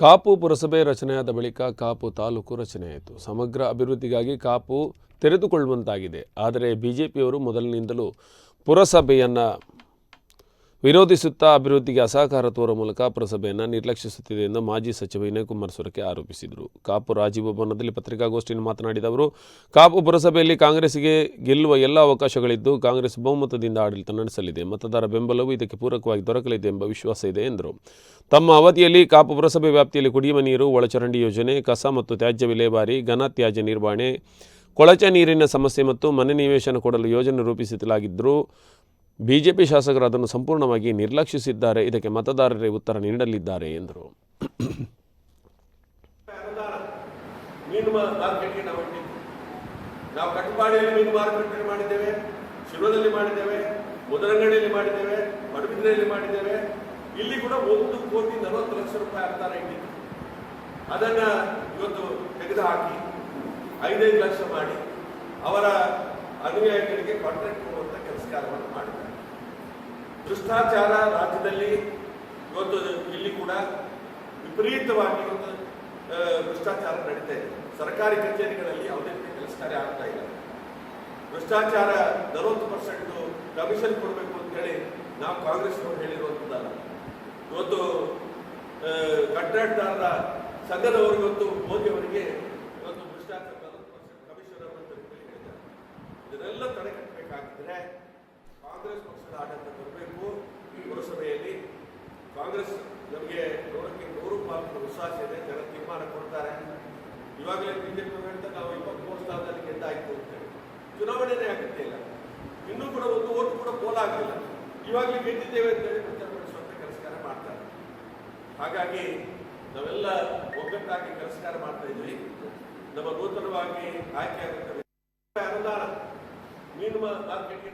ಕಾಪು ಪುರಸಭೆ ರಚನೆಯಾದ ಬಳಿಕ ಕಾಪು ತಾಲೂಕು ರಚನೆಯಾಯಿತು. ಸಮಗ್ರ ಅಭಿವೃದ್ಧಿಗಾಗಿ ಕಾಪು ತೆರೆದುಕೊಳ್ಳುವಂತಾಗಿದೆ. ಆದರೆ ಬಿಜೆಪಿಯವರು ಮೊದಲಿನಿಂದಲೂ ಪುರಸಭೆಯನ್ನು ವಿರೋಧಿಸುತ್ತಾ ಅಭಿವೃದ್ಧಿಗೆ ಅಸಹಕಾರ ತೋರುವ ಮೂಲಕ ಪುರಸಭೆಯನ್ನು ನಿರ್ಲಕ್ಷಿಸುತ್ತಿದೆ ಎಂದು ಮಾಜಿ ಸಚಿವ ವಿನಯ್ ಕುಮಾರ್ ಸೊರಕೆ ಆರೋಪಿಸಿದರು. ಕಾಪು ರಾಜೀವ್ ಭವನದಲ್ಲಿ ಪತ್ರಿಕಾಗೋಷ್ಠಿಯಲ್ಲಿ ಮಾತನಾಡಿದ ಅವರು, ಕಾಪು ಪುರಸಭೆಯಲ್ಲಿ ಕಾಂಗ್ರೆಸ್ಸಿಗೆ ಗೆಲ್ಲುವ ಎಲ್ಲ ಅವಕಾಶಗಳಿದ್ದು ಕಾಂಗ್ರೆಸ್ ಬಹುಮತದಿಂದ ಆಡಳಿತ ನಡೆಸಲಿದೆ. ಮತದಾರ ಬೆಂಬಲವೂ ಇದಕ್ಕೆ ಪೂರಕವಾಗಿ ದೊರಕಲಿದೆ ಎಂಬ ವಿಶ್ವಾಸ ಇದೆ ಎಂದರು. ತಮ್ಮ ಅವಧಿಯಲ್ಲಿ ಕಾಪು ಪುರಸಭೆ ವ್ಯಾಪ್ತಿಯಲ್ಲಿ ಕುಡಿಯುವ ನೀರು, ಒಳಚರಂಡಿ ಯೋಜನೆ, ಕಸ ಮತ್ತು ತ್ಯಾಜ್ಯ ವಿಲೇವಾರಿ, ಘನ ತ್ಯಾಜ್ಯ ನಿರ್ವಹಣೆ, ಕೊಳಚೆ ನೀರಿನ ಸಮಸ್ಯೆ ಮತ್ತು ಮನೆ ನಿವೇಶನ ಕೊಡಲು ಯೋಜನೆ ರೂಪಿಸಲಾಗಿದ್ದರೂ ಬಿಜೆಪಿ ಶಾಸಕರು ಅದನ್ನು ಸಂಪೂರ್ಣವಾಗಿ ನಿರ್ಲಕ್ಷಿಸಿದ್ದಾರೆ. ಇದಕ್ಕೆ ಮತದಾರರೇ ಉತ್ತರ ನೀಡಲಿದ್ದಾರೆ ಎಂದರು. ಮೀನು ಮಾರ್ಕೆಟ್ಗೆ ನಾವು ಕಟ್ಟಪಾಡಿಯಲ್ಲಿ ಮೀನು ಮಾರುಕಟ್ಟೆ ಮಾಡಿದ್ದೇವೆ, ಶಿವದಲ್ಲಿ ಮಾಡಿದ್ದೇವೆ, ಮುದರಂಗಡಿಯಲ್ಲಿ ಮಾಡಿದ್ದೇವೆ, ಪಡುಬಿದ್ರೆಯಲ್ಲಿ ಮಾಡಿದ್ದೇವೆ. ಇಲ್ಲಿ ಕೂಡ 1,40,40,00,000 ರೂಪಾಯಿ ಅನುದಾನ ಇಟ್ಟಿದ್ದು ಅದನ್ನ ಇವತ್ತು ತೆಗೆದುಹಾಕಿ 5 ಲಕ್ಷ ಮಾಡಿ ಅವರ ಅನುಯಾಯಿಗಳಿಗೆ ಕಾಂಟ್ರಾಕ್ಟ್ ಕೊಡುವಂತ ಕೆಲಸ ಕಾರ್ಯವನ್ನು ಮಾಡಿದ್ದಾರೆ. ಭ್ರಷ್ಟಾಚಾರ ರಾಜ್ಯದಲ್ಲಿ ಇವತ್ತು ಇಲ್ಲಿ ಕೂಡ ವಿಪರೀತವಾಗಿ ಒಂದು ಭ್ರಷ್ಟಾಚಾರ ನಡೀತಾ ಇದೆ. ಸರ್ಕಾರಿ ಕಚೇರಿಗಳಲ್ಲಿ ಯಾವುದೇ ರೀತಿಯ ಕೆಲಸ ಕಾರ್ಯ ಆಗ್ತಾ ಇಲ್ಲ. ಭ್ರಷ್ಟಾಚಾರ 40% ಕಮಿಷನ್ ಕೊಡಬೇಕು ಅಂತ ಹೇಳಿ ನಾವು ಕಾಂಗ್ರೆಸ್ನವರು ಹೇಳಿರುವಂಥದ್ದಲ್ಲ. ಇವತ್ತು ಕಂಟ್ರಾಕ್ಟ್ದಾರರ ಸಂಘದವರು ಇವತ್ತು ಮೋದಿ ಅವರಿಗೆ ಇವತ್ತು ಭ್ರಷ್ಟಾಚಾರ 40% ಕಮಿಷನ್ ಅಂತ ಹೇಳಿದ್ದಾರೆ. ಇದನ್ನೆಲ್ಲ ತಡೆಗಟ್ಟಬೇಕಾಗಿದ್ರೆ ಕಾಂಗ್ರೆಸ್ ಪಕ್ಷದ ಆಡಳಿತ ಬರಬೇಕು. ಈ ಪುರಸಭೆಯಲ್ಲಿ ಕಾಂಗ್ರೆಸ್ ನಮಗೆ ನೋಡೋಕ್ಕೆ 100% ವಿಶ್ವಾಸ ಇದೆ. ಜನ ತೀರ್ಮಾನ ಕೊಡ್ತಾರೆ. ಇವಾಗಲೇ ಬಿಜೆಪಿ ಹೇಳ್ತಾ ನಾವು 23 ಸ್ಥಾನದಲ್ಲಿ ಗೆದ್ದಾಯ್ತು ಅಂತ ಹೇಳಿ ಚುನಾವಣೆನೇ ಆಗುತ್ತೆ ಇಲ್ಲ. ಇನ್ನೂ ಕೂಡ ಒಂದು ಓಟ್ ಕೂಡ ಪೋಲಾಗಲಿಲ್ಲ. ಇವಾಗಲೇ ಗೆದ್ದಿದ್ದೇವೆ ಅಂತ ಹೇಳಿ ಪ್ರಚಾರ ಮಾಡಿಸುವಂತ ಕೆಲಸಕಾರ ಮಾಡ್ತಾರೆ. ಹಾಗಾಗಿ ನಾವೆಲ್ಲ ಒಗ್ಗಟ್ಟಾಗಿ ಕೆಲಸಕಾರ ಮಾಡ್ತಾ ಇದ್ವಿ. ನಮ್ಮ ನೂತನವಾಗಿ ಆಯ್ಕೆಯಾಗುತ್ತವೆ ಅನುದಾನ ಮೀನು ಮಾರ್ಕೆಟ್ಗೆ